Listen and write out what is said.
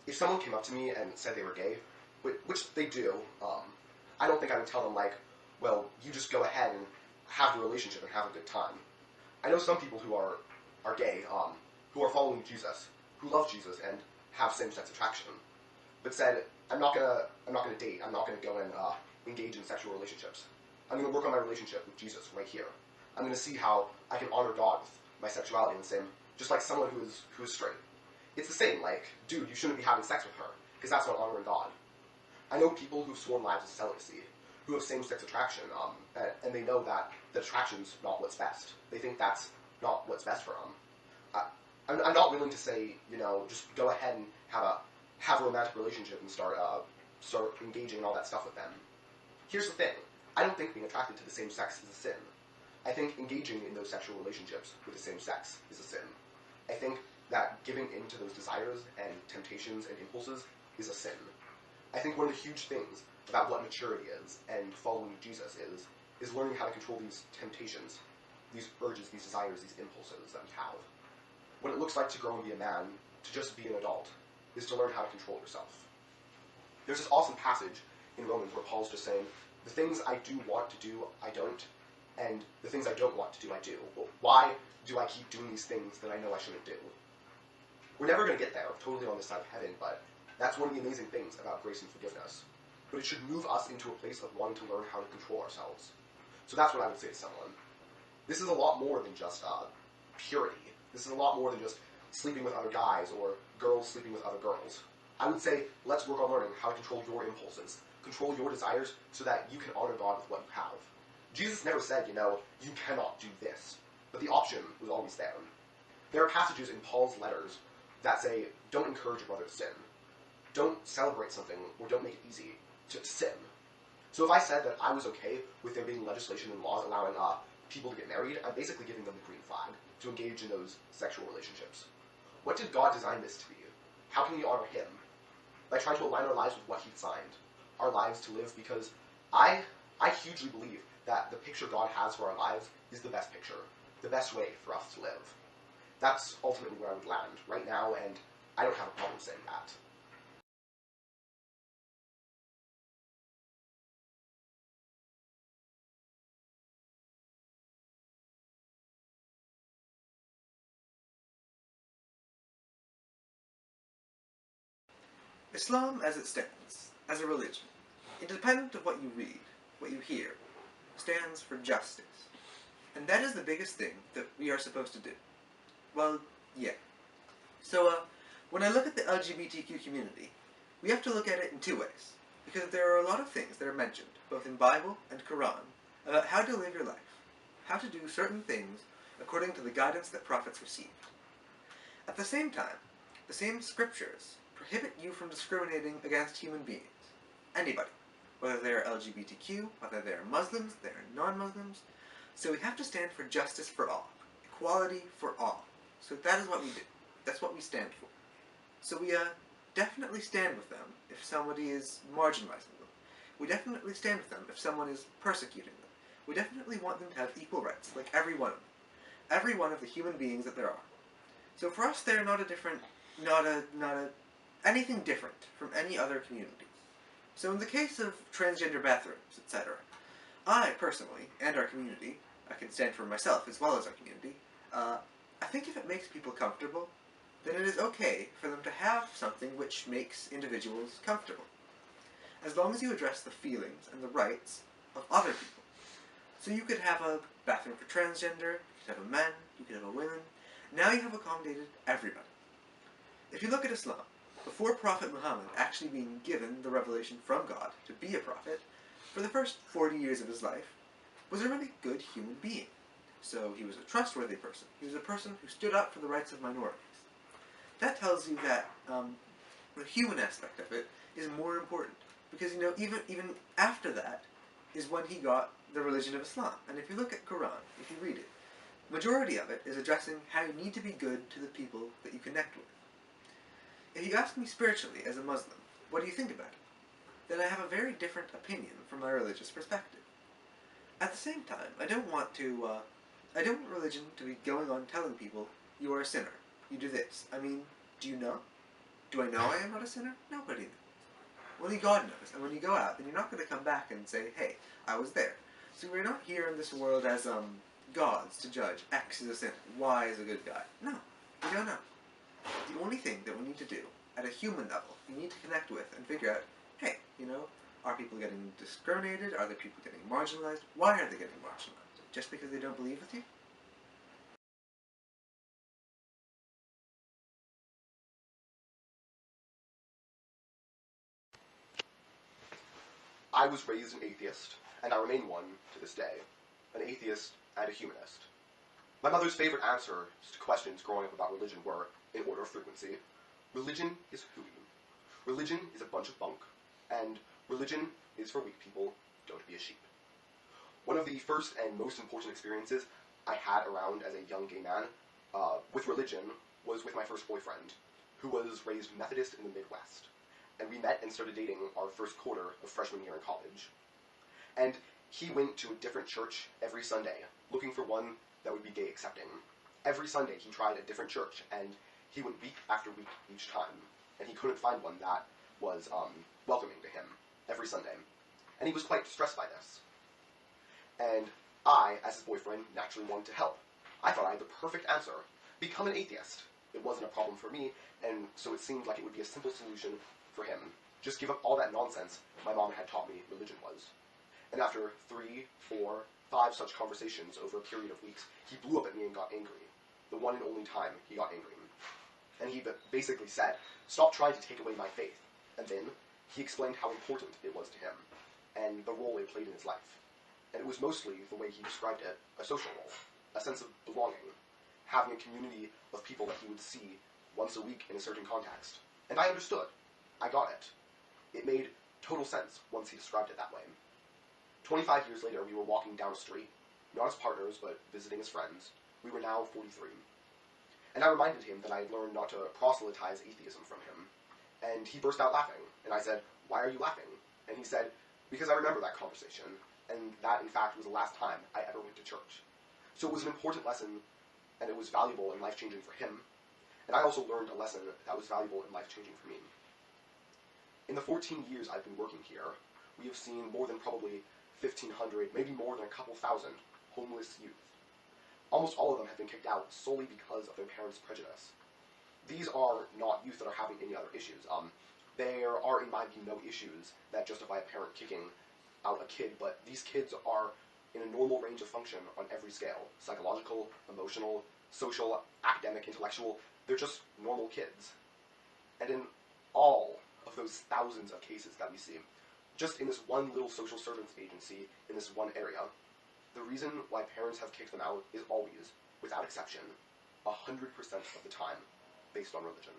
if someone came up to me and said they were gay, which they do, I don't think I would tell them, like, well, you just go ahead and have the relationship and have a good time. I know some people who are gay, who are following Jesus, who love Jesus and have same-sex attraction, but said, I'm not gonna date, I'm not gonna go and engage in sexual relationships. I'm gonna work on my relationship with Jesus right here. I'm gonna see how I can honor God with my sexuality in the same, just like someone who is straight. It's the same, like, dude, you shouldn't be having sex with her, because that's not honoring God. I know people who've sworn lives of celibacy, who have same-sex attraction, and they know that the attraction's not what's best. They think that's not what's best for them. I'm not willing to say, just go ahead and have a romantic relationship and start engaging in all that stuff with them. Here's the thing. I don't think being attracted to the same sex is a sin. I think engaging in those sexual relationships with the same sex is a sin. I think that giving in to those desires and temptations and impulses is a sin. I think one of the huge things about what maturity is and following Jesus is learning how to control these temptations, these urges, these desires, these impulses that we have. What it looks like to grow and be a man, to just be an adult, is to learn how to control yourself. There's this awesome passage in Romans where Paul's just saying, the things I do want to do, I don't, and the things I don't want to do, I do. Well, why do I keep doing these things that I know I shouldn't do? We're never going to get there, totally on this side of heaven, but that's one of the amazing things about grace and forgiveness. But it should move us into a place of wanting to learn how to control ourselves. So that's what I would say to someone. This is a lot more than just purity. This is a lot more than just sleeping with other guys or girls sleeping with other girls. I would say, let's work on learning how to control your impulses, control your desires, so that you can honor God with what you have. Jesus never said, you cannot do this, but the option was always there. There are passages in Paul's letters that say, don't encourage your brother to sin. Don't celebrate something, or don't make it easy to sin. So if I said that I was okay with there being legislation and laws allowing people to get married, I'm basically giving them the green flag to engage in those sexual relationships. What did God design this to be? How can we honor Him? By trying to align our lives with what He designed, our lives to live, because I hugely believe that the picture God has for our lives is the best picture, the best way for us to live. That's ultimately where I would land right now, and I don't have a problem saying that. Islam as it stands, as a religion, independent of what you read, what you hear, stands for justice. And that is the biggest thing that we are supposed to do. Well, yeah. So, when I look at the LGBTQ community, we have to look at it in two ways. Because there are a lot of things that are mentioned, both in Bible and Quran, about how to live your life, how to do certain things according to the guidance that prophets received. At the same time, the same scriptures prohibit you from discriminating against human beings. Anybody. Whether they are LGBTQ, whether they are Muslims, they are non-Muslims. So we have to stand for justice for all. Equality for all. So that is what we do. That's what we stand for. So we definitely stand with them if somebody is marginalizing them. We definitely stand with them if someone is persecuting them. We definitely want them to have equal rights, like every one of them. Every one of the human beings that there are. So for us, they're not anything different from any other community. So in the case of transgender bathrooms, etc., I personally, and our community, I can stand for myself as well as our community, I think if it makes people comfortable, then it is okay for them to have something which makes individuals comfortable. As long as you address the feelings and the rights of other people. So you could have a bathroom for transgender, you could have a men, you could have a women. Now you have accommodated everybody. If you look at Islam, before Prophet Muhammad actually being given the revelation from God to be a prophet, for the first 40 years of his life, was a really good human being. So he was a trustworthy person. He was a person who stood up for the rights of minorities. That tells you that the human aspect of it is more important. Because, even after that is when he got the religion of Islam. And if you look at Quran, if you read it, majority of it is addressing how you need to be good to the people that you connect with. If you ask me spiritually as a Muslim, what do you think about it? Then I have a very different opinion from my religious perspective. At the same time, I don't want religion to be going on telling people, you are a sinner, you do this. I mean, do you know? Do I know I am not a sinner? Nobody knows. Only God knows. And when you go out, then you're not going to come back and say, hey, I was there. So we're not here in this world as gods to judge. X is a sinner. Y is a good guy. No. We don't know. The only thing that we need to do, at a human level, we need to connect with and figure out, hey, are people getting discriminated? Are there people getting marginalized? Why are they getting marginalized? Just because they don't believe with you? I was raised an atheist, and I remain one to this day. An atheist and a humanist. My mother's favorite answers to questions growing up about religion were, in order of frequency, religion is hooey. Religion is a bunch of bunk, and religion is for weak people, don't be a sheep. One of the first and most important experiences I had around as a young gay man with religion was with my first boyfriend, who was raised Methodist in the Midwest. And we met and started dating our first quarter of freshman year in college. And he went to a different church every Sunday, looking for one that would be gay accepting. Every Sunday he tried a different church, and he went week after week each time, and he couldn't find one that was welcoming to him every Sunday. And he was quite distressed by this. And I, as his boyfriend, naturally wanted to help. I thought I had the perfect answer. Become an atheist. It wasn't a problem for me, and so it seemed like it would be a simple solution for him. Just give up all that nonsense my mom had taught me religion was. And after 3, 4, 5 such conversations over a period of weeks, he blew up at me and got angry. The one and only time he got angry. And he basically said, stop trying to take away my faith. And then he explained how important it was to him, and the role it played in his life. And it was mostly, the way he described it, a social role, a sense of belonging, having a community of people that he would see once a week in a certain context. And I understood. I got it. It made total sense once he described it that way. 25 years later, we were walking down a street, not as partners, but visiting as friends. We were now 43. And I reminded him that I had learned not to proselytize atheism from him. And he burst out laughing, and I said, why are you laughing? And he said, because I remember that conversation, and that, in fact, was the last time I ever went to church. So it was an important lesson, and it was valuable and life-changing for him. And I also learned a lesson that was valuable and life-changing for me. In the 14 years I've been working here, we have seen more than probably 1,500, maybe more than a couple thousand, homeless youth. Almost all of them have been kicked out solely because of their parents' prejudice. These are not youth that are having any other issues. There are, in my view, no issues that justify a parent kicking out a kid, but these kids are in a normal range of function on every scale. Psychological, emotional, social, academic, intellectual. They're just normal kids. And in all of those thousands of cases that we see, just in this one little social service agency, in this one area, the reason why parents have kicked them out is always, without exception, 100% of the time, based on religion.